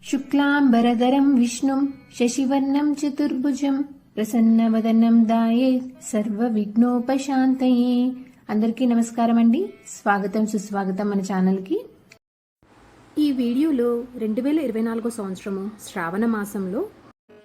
శుక్లాంబరధరం విష్ణుం శశివర్ణం చతుర్భుజం ప్రసన్నవదనం దాయేత్ సర్వ విఘ్నోపశాంతయే. అందరికీ నమస్కారం అండి. స్వాగతం సుస్వాగతం మన ఛానల్కి. ఈ వీడియోలో 2024 సంవత్సరము శ్రావణ మాసంలో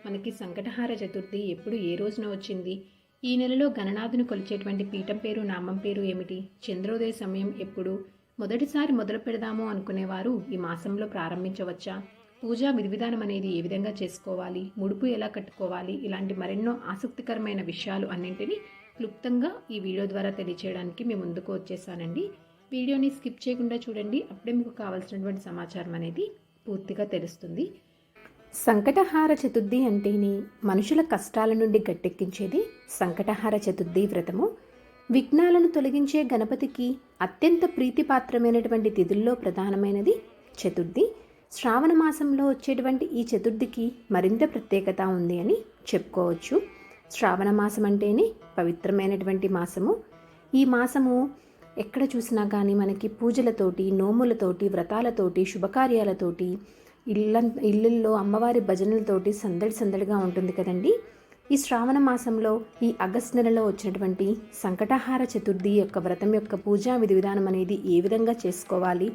మనకి సంకటహార చతుర్థి ఎప్పుడు ఏ రోజున వచ్చింది, ఈ నెలలో గణనాథుని కొలిచేటువంటి పీఠం పేరు నామం పేరు ఏమిటి, చంద్రోదయ సమయం ఎప్పుడు, మొదటిసారి మొదలు పెడదాము అనుకునేవారు ఈ మాసంలో ప్రారంభించవచ్చా, పూజా విధివిధానం అనేది ఏ విధంగా చేసుకోవాలి, ముడుపు ఎలా కట్టుకోవాలి, ఇలాంటి మరెన్నో ఆసక్తికరమైన విషయాలు అన్నింటినీ క్లుప్తంగా ఈ వీడియో ద్వారా తెలియచేయడానికి మేము ముందుకు వచ్చేసానండి. వీడియోని స్కిప్ చేయకుండా చూడండి, అప్పుడే మీకు కావాల్సినటువంటి సమాచారం అనేది పూర్తిగా తెలుస్తుంది. సంకటహార చతుర్థి అంటేనే మనుషుల కష్టాల నుండి గట్టెక్కించేది సంకటహార చతుర్థి వ్రతము. విఘ్నాలను తొలగించే గణపతికి అత్యంత ప్రీతిపాత్రమైనటువంటి తిథుల్లో ప్రధానమైనది చతుర్థి. శ్రావణ మాసంలో వచ్చేటువంటి ఈ చతుర్థికి మరింత ప్రత్యేకత ఉంది అని చెప్పుకోవచ్చు. శ్రావణ మాసం అంటేనే పవిత్రమైనటువంటి మాసము. ఈ మాసము ఎక్కడ చూసినా కానీ మనకి పూజలతోటి, నోములతోటి, వ్రతాలతోటి, శుభకార్యాలతోటి, ఇళ్ళల్లో అమ్మవారి భజనలతోటి సందడిగా ఉంటుంది కదండి. ఈ శ్రావణ మాసంలో ఈ ఆగస్టు నెలలో వచ్చినటువంటి సంకటహార చతుర్థి యొక్క వ్రతం యొక్క పూజా విధి విధానం అనేది ఏ విధంగా చేసుకోవాలి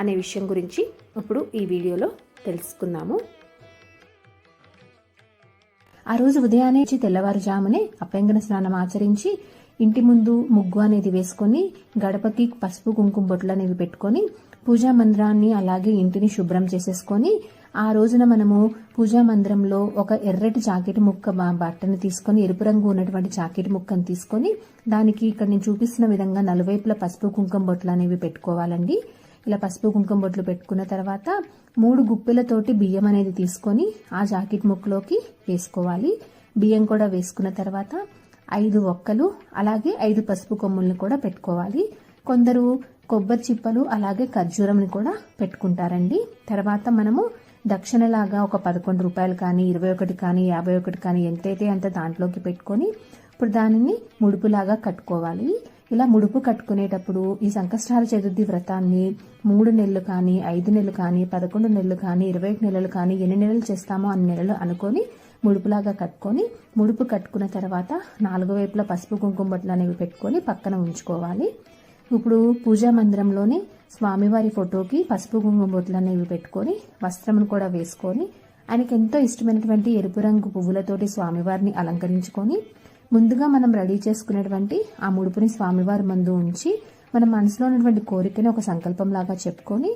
అనే విషయం గురించి ఇప్పుడు ఈ వీడియోలో తెలుసుకుందాము. ఆ రోజు ఉదయాన్నే తెల్లవారుజామునే అభ్యంగన స్నానం ఆచరించి ఇంటి ముందు ముగ్గు అనేది వేసుకొని గడపకి పసుపు కుంకుమ బొట్లు అనేవి పెట్టుకొని పూజా మందిరాన్ని అలాగే ఇంటిని శుభ్రం చేసేసుకొని ఆ రోజున మనము పూజా మందిరంలో ఒక ఎర్రటి జాకెట్ ముక్క బట్టను తీసుకొని, ఎరుపు రంగు ఉన్నటువంటి జాకెట్ ముక్కను తీసుకొని దానికి ఇక్కడ నేను చూపిస్తున్న విధంగా నలువైపుల పసుపు కుంకుమ బొట్లు అనేవి పెట్టుకోవాలండి. ఇలా పసుపు కుంకుమ బొట్లు పెట్టుకున్న తర్వాత 3 గుప్పెలతోటి బియ్యం అనేది తీసుకొని ఆ జాకెట్ ముక్కలోకి వేసుకోవాలి. బియ్యం కూడా వేసుకున్న తర్వాత 5 ఒక్కలు అలాగే 5 పసుపు కొమ్ముల్ని కూడా పెట్టుకోవాలి. కొందరు కొబ్బరి చిప్పలు అలాగే ఖర్జూరంని కూడా పెట్టుకుంటారండి. తర్వాత మనము దక్షిణలాగా ఒక 11 రూపాయలు కానీ 21 కానీ 51 కానీ ఎంతైతే అంత దాంట్లోకి పెట్టుకొని ఇప్పుడు దానిని ముడుపులాగా కట్టుకోవాలి. ఇలా ముడుపు కట్టుకునేటప్పుడు ఈ సంకష్టహార చతుర్థి వ్రతాన్ని 3 నెలలు కానీ 5 నెలలు కానీ 11 నెలలు కానీ 21 నెలలు కానీ ఎన్ని నెలలు చేస్తామో అన్ని నెలలు అనుకొని ముడుపులాగా కట్టుకొని, ముడుపు కట్టుకున్న తర్వాత 4 వైపులా పసుపు కుంకుమ బొట్లు అనేవి పెట్టుకొని పక్కన ఉంచుకోవాలి. ఇప్పుడు పూజా మందిరంలోనే స్వామివారి ఫోటోకి పసుపు కుంకుమ బొట్లు అనేవి పెట్టుకొని వస్త్రమును కూడా వేసుకొని ఆయనకి ఎంతో ఇష్టమైనటువంటి ఎరుపు రంగు పువ్వులతోటి స్వామివారిని అలంకరించుకొని ముందుగా మనం రెడీ చేసుకునేటువంటి ఆ ముడుపుని స్వామివారి ముందు ఉంచి మన మనసులో ఉన్నటువంటి కోరికని ఒక సంకల్పంలాగా చెప్పుకొని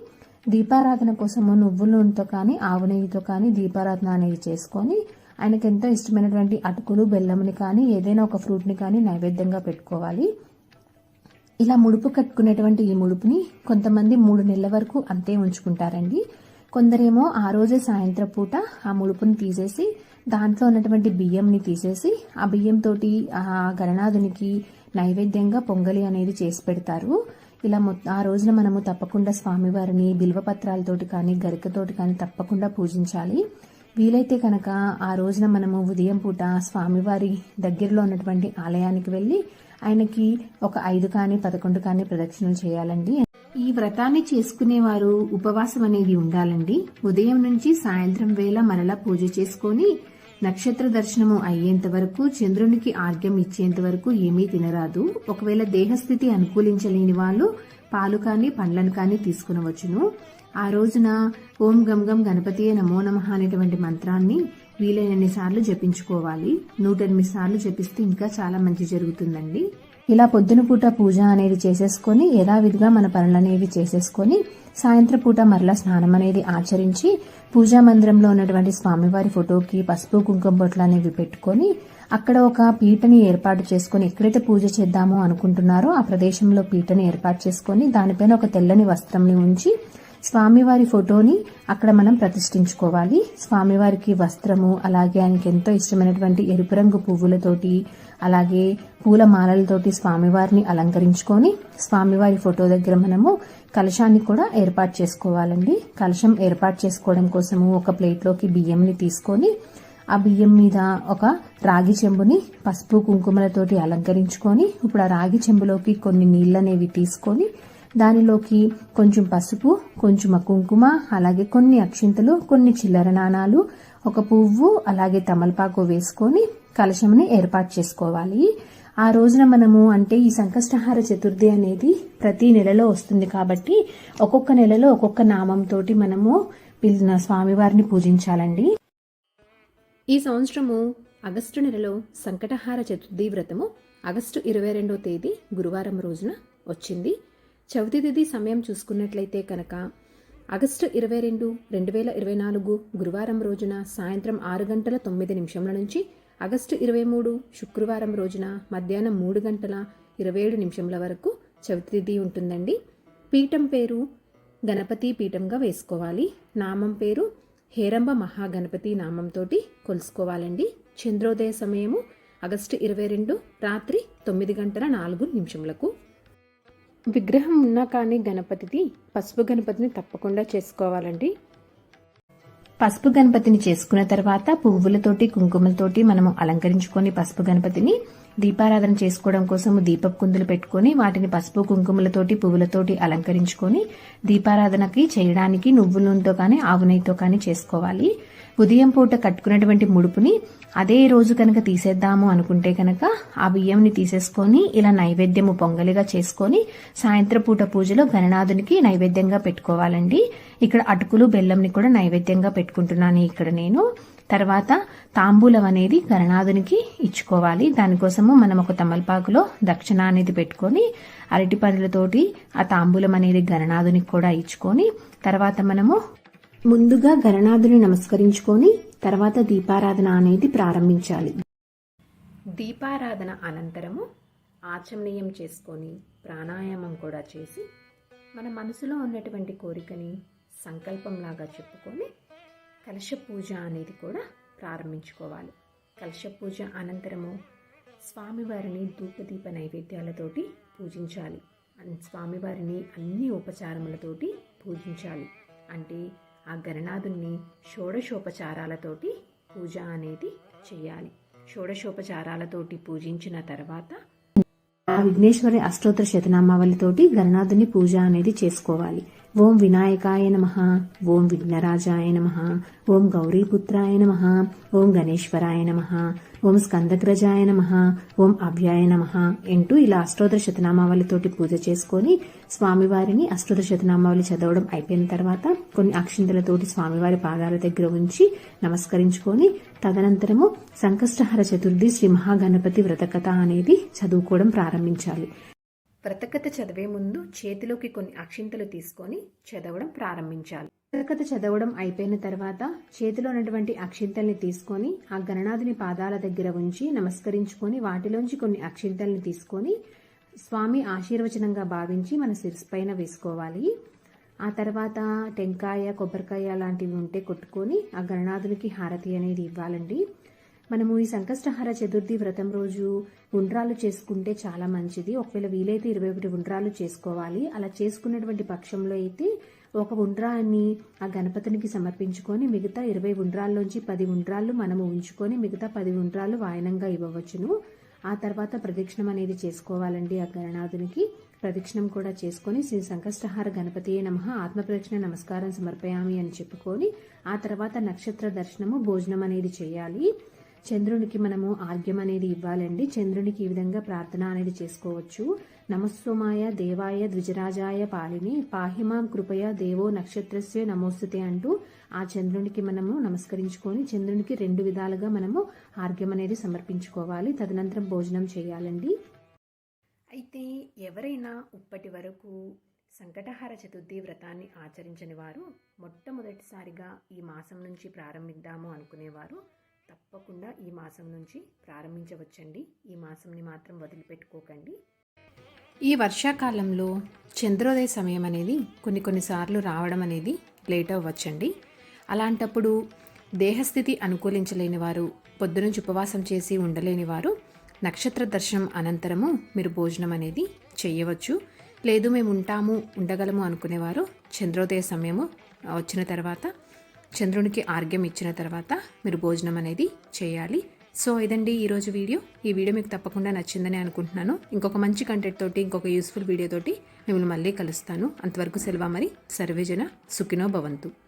దీపారాధన కోసము నువ్వుల నూనెతో కానీ ఆవు నెయ్యితో కానీ దీపారాధన అనేది చేసుకొని ఆయనకు ఎంతో ఇష్టమైనటువంటి అటుకులు, బెల్లముని కానీ ఏదైనా ఒక ఫ్రూట్ని కానీ నైవేద్యంగా పెట్టుకోవాలి. ఇలా ముడుపు కట్టుకునేటువంటి ఈ ముడుపుని కొంతమంది 3 నెలల వరకు అంతే ఉంచుకుంటారండి. కొందరేమో ఆ రోజే సాయంత్రం పూట ఆ ముడుపుని తీసేసి దాంట్లో ఉన్నటువంటి బియ్యంని తీసేసి ఆ బియ్యంతో ఆ గణనాథునికి నైవేద్యంగా పొంగలి అనేది చేసి పెడతారు. ఇలా ఆ రోజున మనము తప్పకుండా స్వామివారిని బిల్వపత్రాలతోటి కానీ గరికతోటి కానీ తప్పకుండా పూజించాలి. వీలైతే కనుక ఆ రోజున మనము ఉదయం పూట స్వామివారి దగ్గరలో ఉన్నటువంటి ఆలయానికి వెళ్ళి ఆయనకి ఒక 5 కానీ 11 కానీ ప్రదక్షిణలు చేయాలండి. ఈ వ్రతాన్ని చేసుకునేవారు ఉపవాసం అనేది ఉండాలండి. ఉదయం నుంచి సాయంత్రం వేళ మరలా పూజ చేసుకొని నక్షత్ర దర్శనము అయ్యేంత వరకు, చంద్రునికి ఆర్ఘ్యం ఇచ్చేంత వరకు ఏమీ తినరాదు. ఒకవేళ దేహస్థితి అనుకూలించలేని వాళ్ళు పాలు కానీ పండ్లను కానీ తీసుకునవచ్చును. ఆ రోజున ఓం గం గం గణపతియే నమో నమః అనేటువంటి మంత్రాన్ని వీలైనన్ని సార్లు జపించుకోవాలి. 108 సార్లు జపిస్తే ఇంకా చాలా మంచి జరుగుతుందండి. ఇలా పొద్దున పూట పూజ అనేది చేసేసుకొని యథావిధిగా మన పనులనేవి చేసేసుకొని సాయంత్రం పూట మరలా స్నానం అనేది ఆచరించి పూజా మందిరంలో ఉన్నటువంటి స్వామివారి ఫోటోకి పసుపు కుంకుమ బొట్లు అనేవి పెట్టుకొని అక్కడ ఒక పీటని ఏర్పాటు చేసుకొని ఎక్కడైతే పూజ చేద్దామో అనుకుంటున్నారో ఆ ప్రదేశంలో పీటని ఏర్పాటు చేసుకొని దానిపైన ఒక తెల్లని వస్త్రంని ఉంచి స్వామివారి ఫోటోని అక్కడ మనం ప్రతిష్ఠించుకోవాలి. స్వామివారికి వస్త్రము అలాగే ఆయనకి ఎంతో ఇష్టమైనటువంటి ఎరుపు రంగు పువ్వులతోటి అలాగే పూల మాలలతోటి స్వామివారిని అలంకరించుకొని స్వామివారి ఫోటో దగ్గర మనము కలశాన్ని కూడా ఏర్పాటు చేసుకోవాలండి. కలశం ఏర్పాటు చేసుకోవడం కోసము ఒక ప్లేట్లోకి బియ్యంని తీసుకొని ఆ బియ్యం మీద ఒక రాగి చెంబుని పసుపు కుంకుమలతోటి అలంకరించుకొని ఇప్పుడు ఆ రాగి చెంబులోకి కొన్ని నీళ్ళనేవి తీసుకొని దానిలోకి కొంచెం పసుపు, కొంచెం కుంకుమ, అలాగే కొన్ని అక్షింతలు, కొన్ని చిల్లర నాణాలు, ఒక పువ్వు, అలాగే తమలపాకు వేసుకొని కలశంని ఏర్పాటు చేసుకోవాలి. ఆ రోజున మనము అంటే ఈ సంకష్టహార చతుర్థి అనేది ప్రతి నెలలో వస్తుంది కాబట్టి ఒక్కొక్క నెలలో ఒక్కొక్క నామంతో మనము స్వామివారిని పూజించాలండి. ఈ సంవత్సరము ఆగస్టు నెలలో సంకటహార చతుర్థి వ్రతము ఆగస్టు 22వ తేదీ గురువారం రోజున వచ్చింది. చవితి తిథి సమయం చూసుకున్నట్లయితే కనుక ఆగస్టు 22, 2024 గురువారం రోజున సాయంత్రం 6:09 నుంచి ఆగస్టు 23 శుక్రవారం రోజున మధ్యాహ్నం 3:27 వరకు చవితి తిథి ఉంటుందండి. పీఠం పేరు గణపతి పీఠంగా వేసుకోవాలి. నామం పేరు హేరంబ మహాగణపతి నామంతో కొలుసుకోవాలండి. చంద్రోదయ సమయము ఆగస్టు 22 రాత్రి 9:04. విగ్రహం ఉన్నా కానీ గణపతిది పసుపు గణపతిని తప్పకుండా చేసుకోవాలండి. పసుపు గణపతిని చేసుకున్న తర్వాత పువ్వులతోటి కుంకుమలతోటి మనము అలంకరించుకొని పసుపు గణపతిని దీపారాధన చేసుకోవడం కోసం దీపపు కుందులు పెట్టుకొని వాటిని పసుపు కుంకుమలతోటి పువ్వులతోటి అలంకరించుకొని దీపారాధనకి చేయడానికి నువ్వుల నూనెతో కానీ ఆవు నెయ్యితో కానీ చేసుకోవాలి. ఉదయం పూట కట్టుకున్నటువంటి ముడుపుని అదే రోజు కనుక తీసేద్దాము అనుకుంటే కనుక ఆ బియ్యంని తీసేసుకొని ఇలా నైవేద్యము పొంగలిగా చేసుకొని సాయంత్రం పూట పూజలో గణనాథునికి నైవేద్యంగా పెట్టుకోవాలండి. ఇక్కడ అటుకులు బెల్లంని కూడా నైవేద్యంగా పెట్టుకుంటున్నాను ఇక్కడ నేను. తర్వాత తాంబూలం అనేది గణనాథునికి ఇచ్చుకోవాలి. దానికోసము మనం ఒక తమలపాకులో దక్షిణ అనేది పెట్టుకొని అరటి పండ్లతోటి ఆ తాంబూలం అనేది గణనాథునికి కూడా ఇచ్చుకొని తర్వాత మనము ముందుగా గణనాథుని నమస్కరించుకొని తర్వాత దీపారాధన అనేది ప్రారంభించాలి. దీపారాధన అనంతరము ఆచమనీయం చేసుకొని ప్రాణాయామం కూడా చేసి మన మనసులో ఉన్నటువంటి కోరికని సంకల్పంలాగా చెప్పుకొని కలశ పూజ అనేది కూడా ప్రారంభించుకోవాలి. కలశ పూజ అనంతరము స్వామివారిని ధూపదీప నైవేద్యాలతోటి పూజించాలి. స్వామివారిని అన్ని ఉపచారములతోటి పూజించాలి. అంటే ఆ గణనాథుని షోడశోపచారాలతోటి పూజ అనేది చేయాలి. షోడశోపచారాలతోటి పూజించిన తర్వాత ఆ విఘ్నేశ్వరి అష్టోత్తర శతనామావళితోటి గణనాథుని పూజ అనేది చేసుకోవాలి. ఓం వినాయకాయ నమః, ఓం విఘ్నరాజాయ నమః, ఓం గౌరీపుత్రాయ నమః, ఓం గణేశ్వరాయ నమః, ఓం స్కందగ్రజాయ నమః, ఓం అవ్యాయ నమః అంటూ ఇలా అష్టోత్తర శతనామావళితోటి పూజ చేసుకొని స్వామివారిని అష్టోత్తర శతనామావళి చదవడం అయిపోయిన తర్వాత కొన్ని అక్షింతలతోటి స్వామివారి పాదాల దగ్గర ఉంచి నమస్కరించుకొని తదనంతరము సంకష్టహర చతుర్థి శ్రీ మహాగణపతి వ్రతకథ అనేది చదువుకోవడం ప్రారంభించాలి. వ్రతకథ చదివే ముందు చేతిలోకి కొన్ని అక్షింతలు తీసుకొని చదవడం ప్రారంభించాలి. వ్రతకథ చదవడం అయిపోయిన తర్వాత చేతిలో ఉన్నటువంటి అక్షింతల్ని తీసుకొని ఆ గణనాథుని పాదాల దగ్గర ఉంచి నమస్కరించుకొని వాటిలోంచి కొన్ని అక్షింతల్ని తీసుకొని స్వామి ఆశీర్వచనంగా భావించి మన శిరస్సు పైన వేసుకోవాలి. ఆ తర్వాత టెంకాయ, కొబ్బరికాయ లాంటివి ఉంటే కొట్టుకొని ఆ గణనాథునికి హారతి అనేది ఇవ్వాలండి. మనము ఈ సంకష్టహార చతుర్థి వ్రతం రోజు ఉండ్రాలు చేసుకుంటే చాలా మంచిది. ఒకవేళ వీలైతే 21 ఉండ్రాలు చేసుకోవాలి. అలా చేసుకున్నటువంటి పక్షంలో అయితే ఒక ఉండ్రాన్ని ఆ గణపతినికి సమర్పించుకొని మిగతా 20 ఉండ్రాల్లోంచి 10 ఉండ్రాళ్ళు మనము ఉంచుకొని మిగతా 10 ఉండ్రాలు వాయనంగా ఇవ్వవచ్చును. ఆ తర్వాత ప్రదక్షిణం అనేది చేసుకోవాలండి. ఆ గణనాథునికి ప్రదక్షిణం కూడా చేసుకొని శ్రీ సంకష్టహార గణపతియే నమః ఆత్మ ప్రదక్షిణ నమస్కారం సమర్పయామి అని చెప్పుకొని ఆ తర్వాత నక్షత్ర దర్శనము భోజనం అనేది చేయాలి. చంద్రునికి మనము ఆర్ఘ్యం అనేది ఇవ్వాలండి. చంద్రునికి ఈ విధంగా ప్రార్థన అనేది చేసుకోవచ్చు. నమస్సోమాయ దేవాయ ద్విజరాజాయ పాలిని పాహిమాం కృపయ దేవో నక్షత్రస్య నమోస్తుతే అంటూ ఆ చంద్రునికి మనము నమస్కరించుకొని చంద్రునికి 2 విధాలుగా మనము ఆర్ఘ్యం అనేది సమర్పించుకోవాలి. తదనంతరం భోజనం చేయాలండి. అయితే ఎవరైనా ఇప్పటి వరకు సంకటహార చతుర్థి వ్రతాన్ని ఆచరించని వారు మొట్టమొదటిసారిగా ఈ మాసం నుంచి ప్రారంభిద్దాము అనుకునేవారు తప్పకుండా ఈ మాసం నుంచి ప్రారంభించవచ్చండి. ఈ మాసంని మాత్రం వదిలిపెట్టుకోకండి. ఈ వర్షాకాలంలో చంద్రోదయ సమయం అనేది కొన్నిసార్లు రావడం అనేది లేట్ అవ్వచ్చండి. అలాంటప్పుడు దేహస్థితి అనుకూలించలేని వారు, పొద్దునుంచి ఉపవాసం చేసి ఉండలేని వారు నక్షత్ర దర్శనం అనంతరము మీరు భోజనం అనేది చేయవచ్చు. లేదు మేము ఉండగలము అనుకునేవారు చంద్రోదయ సమయము వచ్చిన తర్వాత చంద్రునికి ఆర్ఘ్యం ఇచ్చిన తర్వాత మీరు భోజనం అనేది చేయాలి. సో ఇదండి ఈరోజు వీడియో. ఈ వీడియో మీకు తప్పకుండా నచ్చిందని అనుకుంటున్నాను. ఇంకొక మంచి కంటెంట్ తోటి, ఇంకొక యూస్ఫుల్ వీడియో తోటి మిమ్మల్ని మళ్ళీ కలుస్తాను. అంతవరకు సెలవు మరి. సర్వేజన సుఖినో భవంతు.